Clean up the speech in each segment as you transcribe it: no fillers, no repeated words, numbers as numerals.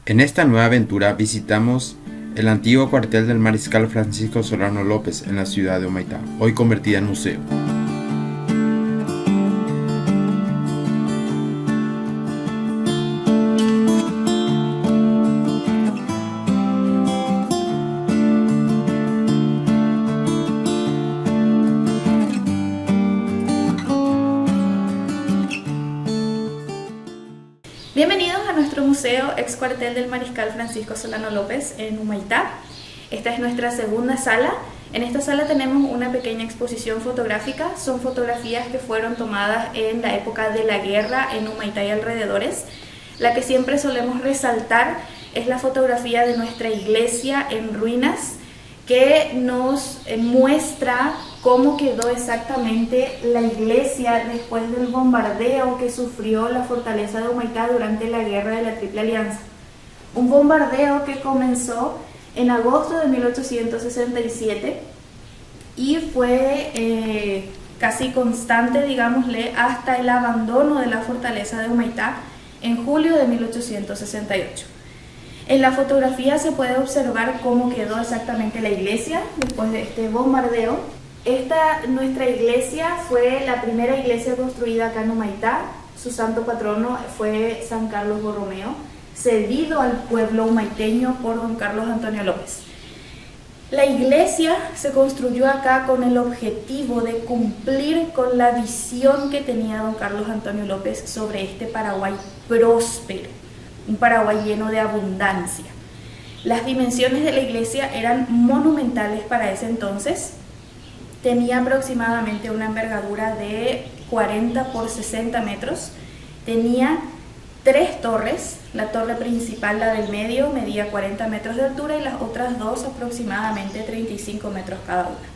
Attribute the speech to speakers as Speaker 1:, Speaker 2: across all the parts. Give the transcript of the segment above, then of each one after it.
Speaker 1: En esta nueva aventura visitamos el antiguo cuartel del Mariscal Francisco Solano López en la ciudad de Humaitá, hoy convertida en museo.
Speaker 2: Bienvenidos a nuestro museo ex cuartel del Mariscal Francisco Solano López en Humaitá. Esta es nuestra segunda sala. En esta sala tenemos una pequeña exposición fotográfica. Son fotografías que fueron tomadas en la época de la guerra en Humaitá y alrededores. La que siempre solemos resaltar es la fotografía de nuestra iglesia en ruinas, que nos muestra cómo quedó exactamente la iglesia después del bombardeo que sufrió la fortaleza de Humaitá durante la guerra de la Triple Alianza. Un bombardeo que comenzó en agosto de 1867 y fue casi constante, digámosle, hasta el abandono de la fortaleza de Humaitá en julio de 1868. En la fotografía se puede observar cómo quedó exactamente la iglesia después de este bombardeo. Nuestra iglesia fue la primera iglesia construida acá en Humaitá. Su santo patrono fue San Carlos Borromeo, cedido al pueblo humaiteño por don Carlos Antonio López. La iglesia se construyó acá con el objetivo de cumplir con la visión que tenía don Carlos Antonio López sobre este Paraguay próspero, un Paraguay lleno de abundancia. Las dimensiones de la iglesia eran monumentales para ese entonces. Tenía aproximadamente una envergadura de 40 por 60 metros. Tenía 3 torres. La torre principal, la del medio, medía 40 metros de altura y las otras 2 aproximadamente 35 metros cada una.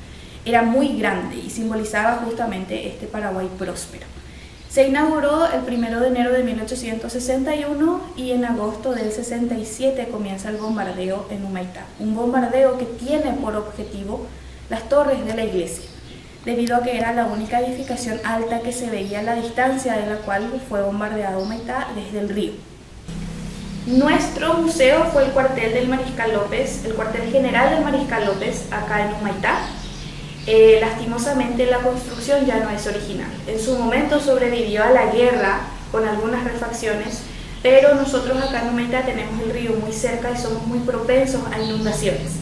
Speaker 2: Era muy grande y simbolizaba justamente este Paraguay próspero. Se inauguró el 1 de enero de 1861 y en agosto del 67 comienza el bombardeo en Humaitá. Un bombardeo que tiene por objetivo las torres de la iglesia, debido a que era la única edificación alta que se veía a la distancia de la cual fue bombardeado Humaitá desde el río. Nuestro museo fue el cuartel del Mariscal López, el cuartel general del Mariscal López acá en Humaitá. Lastimosamente la construcción ya no es original. En su momento sobrevivió a la guerra con algunas refacciones, pero nosotros acá en Humaitá tenemos el río muy cerca y somos muy propensos a inundaciones.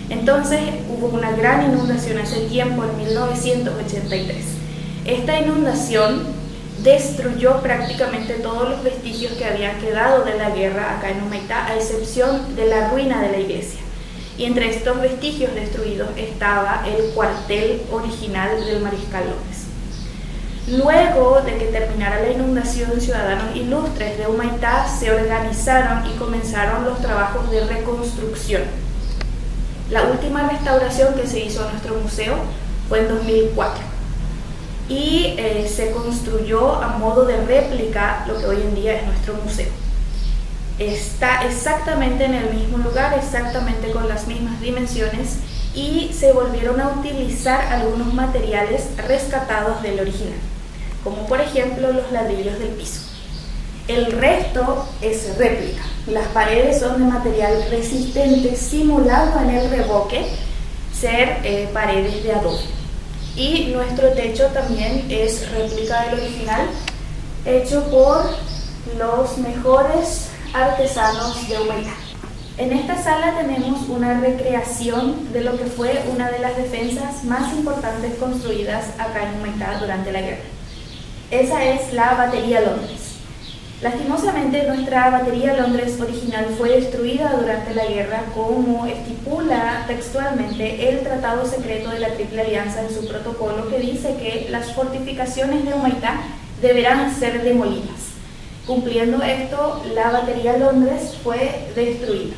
Speaker 2: Entonces hubo una gran inundación hace tiempo, en 1983. Esta inundación destruyó prácticamente todos los vestigios que habían quedado de la guerra acá en Humaitá, a excepción de la ruina de la iglesia. Y entre estos vestigios destruidos estaba el cuartel original del Mariscal López. Luego de que terminara la inundación, ciudadanos ilustres de Humaitá se organizaron y comenzaron los trabajos de reconstrucción. La última restauración que se hizo a nuestro museo fue en 2004 y se construyó a modo de réplica lo que hoy en día es nuestro museo. Está exactamente en el mismo lugar, exactamente con las mismas dimensiones, y se volvieron a utilizar algunos materiales rescatados del original, como por ejemplo los ladrillos del piso. El resto es réplica. Las paredes son de material resistente, simulando en el revoque ser paredes de adobe. Y nuestro techo también es réplica del original, hecho por los mejores artesanos de Humaitá. En esta sala tenemos una recreación de lo que fue una de las defensas más importantes construidas acá en Humaitá durante la guerra. Esa es la Batería Londres. Lastimosamente, nuestra Batería Londres original fue destruida durante la guerra, como estipula textualmente el Tratado Secreto de la Triple Alianza en su protocolo, que dice que las fortificaciones de Humaitá deberán ser demolidas. Cumpliendo esto, la Batería Londres fue destruida.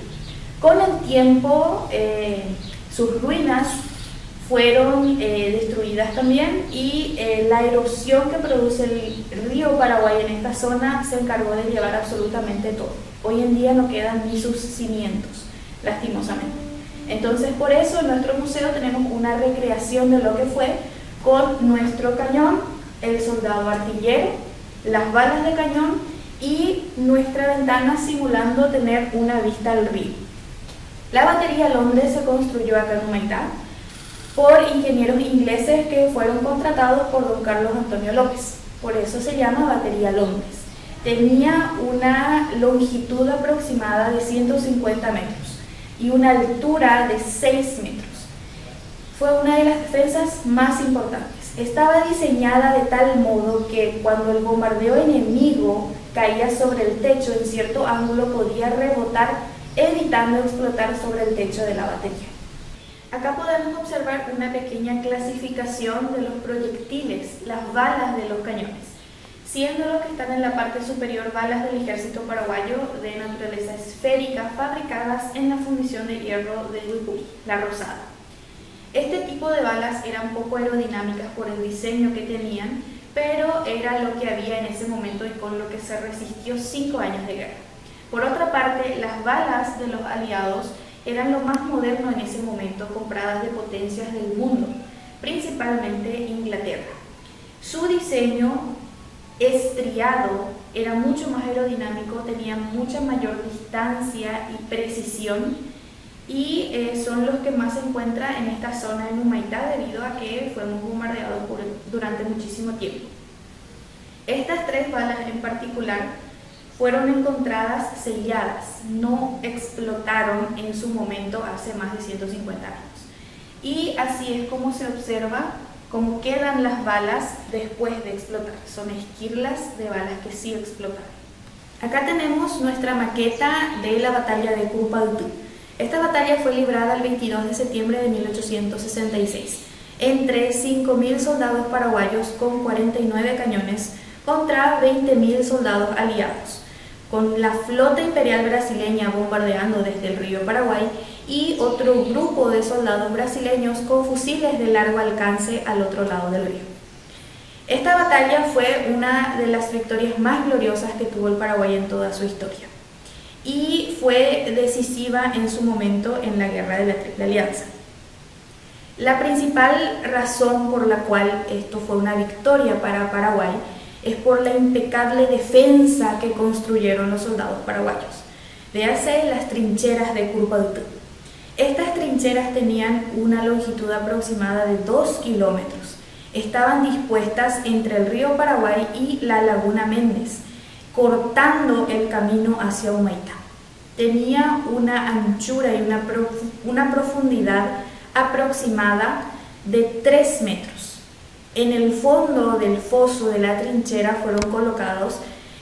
Speaker 2: Con el tiempo, sus ruinas fueron destruidas también, y la erosión que produce el río Paraguay en esta zona se encargó de llevar absolutamente todo. Hoy en día no quedan ni sus cimientos, lastimosamente. Entonces por eso en nuestro museo tenemos una recreación de lo que fue con nuestro cañón, el soldado artillero, las balas de cañón y nuestra ventana simulando tener una vista al río. La batería Londres se construyó acá en Humaitá por ingenieros ingleses que fueron contratados por don Carlos Antonio López. Por eso se llama batería Londres. Tenía una longitud aproximada de 150 metros y una altura de 6 metros. Fue una de las defensas más importantes. Estaba diseñada de tal modo que cuando el bombardeo enemigo caía sobre el techo en cierto ángulo podía rebotar, evitando explotar sobre el techo de la batería. Acá podemos observar una pequeña clasificación de los proyectiles, las balas de los cañones, siendo los que están en la parte superior balas del ejército paraguayo de naturaleza esférica fabricadas en la fundición de hierro de Huicuy, la rosada. Este tipo de balas eran poco aerodinámicas por el diseño que tenían, pero era lo que había en ese momento y con lo que se resistió 5 años de guerra. Por otra parte, las balas de los aliados eran lo más moderno en ese momento, compradas de potencias del mundo, principalmente Inglaterra. Su diseño estriado era mucho más aerodinámico, tenía mucha mayor distancia y precisión y son los que más se encuentran en esta zona en Humaitá debido a que fuimos bombardeados durante muchísimo tiempo. Estas 3 balas en particular fueron encontradas selladas, no explotaron en su momento hace más de 150 años. Y así es como se observa cómo quedan las balas después de explotar. Son esquirlas de balas que sí explotaron. Acá tenemos nuestra maqueta de la batalla de Curupaytú. Esta batalla fue librada el 22 de septiembre de 1866 entre 5.000 soldados paraguayos con 49 cañones contra 20.000 soldados aliados, con la flota imperial brasileña bombardeando desde el río Paraguay y otro grupo de soldados brasileños con fusiles de largo alcance al otro lado del río. Esta batalla fue una de las victorias más gloriosas que tuvo el Paraguay en toda su historia y fue decisiva en su momento en la guerra de la Triple Alianza. La principal razón por la cual esto fue una victoria para Paraguay es por la impecable defensa que construyeron los soldados paraguayos. Véase las trincheras de Curupaytú. Estas trincheras tenían una longitud aproximada de 2 kilómetros. Estaban dispuestas entre el río Paraguay y la laguna Méndez, cortando el camino hacia Humaitá. Tenía una anchura y una profundidad aproximada de 3 metros. En el fondo del foso de la trinchera fueron colocados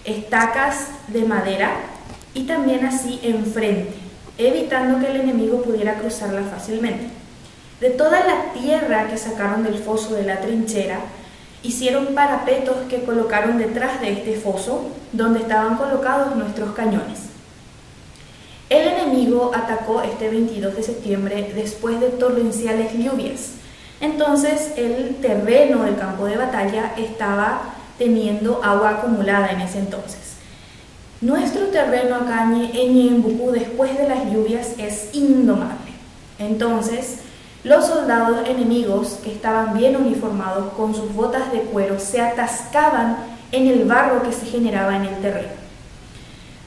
Speaker 2: estacas de madera y también así enfrente, evitando que el enemigo pudiera cruzarla fácilmente. De toda la tierra que sacaron del foso de la trinchera, hicieron parapetos que colocaron detrás de este foso, donde estaban colocados nuestros cañones. El enemigo atacó este 22 de septiembre después de torrenciales lluvias. Entonces el terreno del campo de batalla estaba teniendo agua acumulada en ese entonces. Nuestro terreno acá en Ñembucú después de las lluvias es indomable. Entonces los soldados enemigos que estaban bien uniformados con sus botas de cuero se atascaban en el barro que se generaba en el terreno.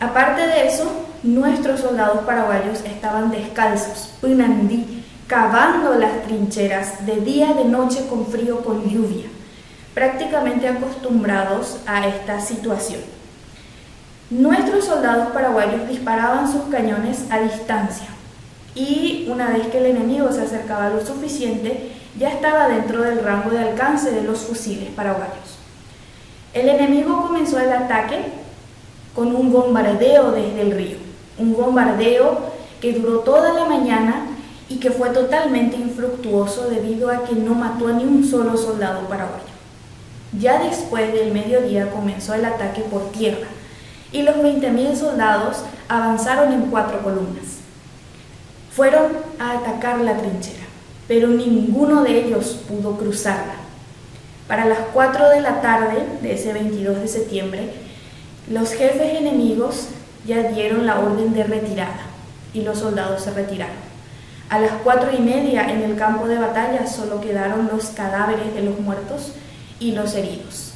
Speaker 2: Aparte de eso, nuestros soldados paraguayos estaban descalzos, punandí, cavando las trincheras de día, de noche, con frío, con lluvia, prácticamente acostumbrados a esta situación. Nuestros soldados paraguayos disparaban sus cañones a distancia y una vez que el enemigo se acercaba lo suficiente, ya estaba dentro del rango de alcance de los fusiles paraguayos. El enemigo comenzó el ataque con un bombardeo desde el río, un bombardeo que duró toda la mañana y que fue totalmente infructuoso debido a que no mató a ni un solo soldado paraguayo. Ya después del mediodía comenzó el ataque por tierra y los 20.000 soldados avanzaron en 4 columnas. Fueron a atacar la trinchera, pero ninguno de ellos pudo cruzarla. Para las 4 de la tarde de ese 22 de septiembre, los jefes enemigos ya dieron la orden de retirada y los soldados se retiraron. A las 4:30 en el campo de batalla solo quedaron los cadáveres de los muertos y los heridos.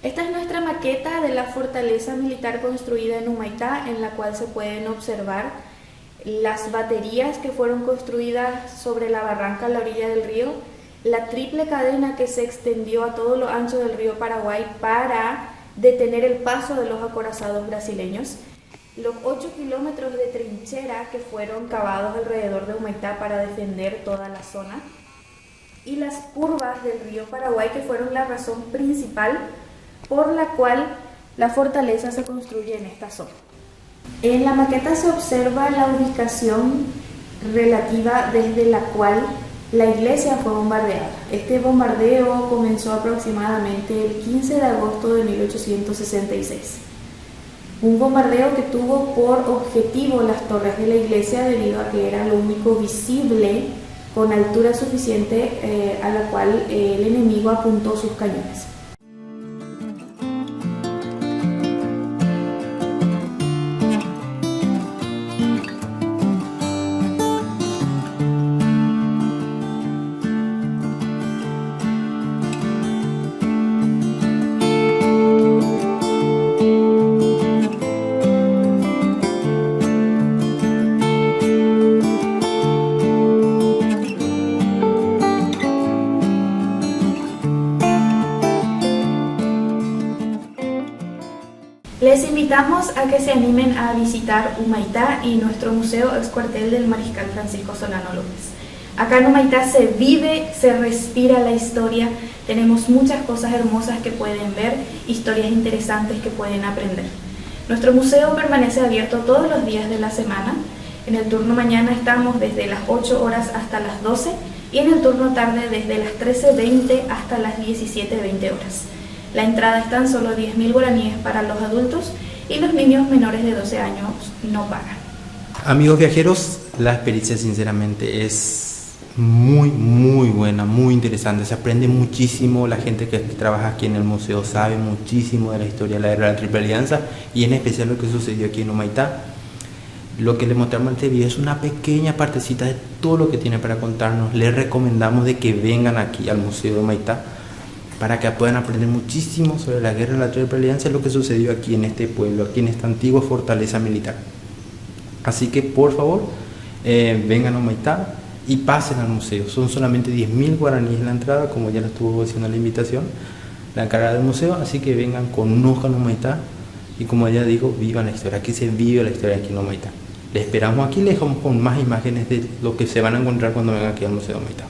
Speaker 2: Esta es nuestra maqueta de la fortaleza militar construida en Humaitá, en la cual se pueden observar las baterías que fueron construidas sobre la barranca a la orilla del río, la triple cadena que se extendió a todo lo ancho del río Paraguay para detener el paso de los acorazados brasileños, los 8 kilómetros de trinchera que fueron cavados alrededor de Humaitá para defender toda la zona, y las curvas del río Paraguay, que fueron la razón principal por la cual la fortaleza se construye en esta zona. En la maqueta se observa la ubicación relativa desde la cual la iglesia fue bombardeada. Este bombardeo comenzó aproximadamente el 15 de agosto de 1866. Un bombardeo que tuvo por objetivo las torres de la iglesia debido a que era lo único visible con altura suficiente a la cual el enemigo apuntó sus cañones. Les invitamos a que se animen a visitar Humaitá y nuestro museo ex cuartel del Mariscal Francisco Solano López. Acá en Humaitá se vive, se respira la historia, tenemos muchas cosas hermosas que pueden ver, historias interesantes que pueden aprender. Nuestro museo permanece abierto todos los días de la semana. En el turno mañana estamos desde las 8 horas hasta las 12 y en el turno tarde desde las 13:20 hasta las 17:20 horas. La entrada es tan solo 10.000 guaraníes para los adultos y los niños menores de 12 años no pagan.
Speaker 3: Amigos viajeros, la experiencia sinceramente es muy buena, muy interesante. Se aprende muchísimo, la gente que trabaja aquí en el museo sabe muchísimo de la historia de la Guerra de la Triple Alianza y en especial lo que sucedió aquí en Humaitá. Lo que les mostramos en este video es una pequeña partecita de todo lo que tiene para contarnos. Les recomendamos de que vengan aquí al Museo de Humaitá para que puedan aprender muchísimo sobre la Guerra de la Triple Alianza y lo que sucedió aquí en este pueblo, aquí en esta antigua fortaleza militar. Así que por favor, vengan a Humaitá y pasen al museo. Son solamente 10.000 guaraníes en la entrada, como ya lo estuvo diciendo la invitación, la encargada del museo, así que vengan, conozcan Humaitá y como ya digo, vivan la historia. Aquí se vive la historia aquí en Humaitá. Les esperamos aquí, les dejamos con más imágenes de lo que se van a encontrar cuando vengan aquí al Museo de Humaitá.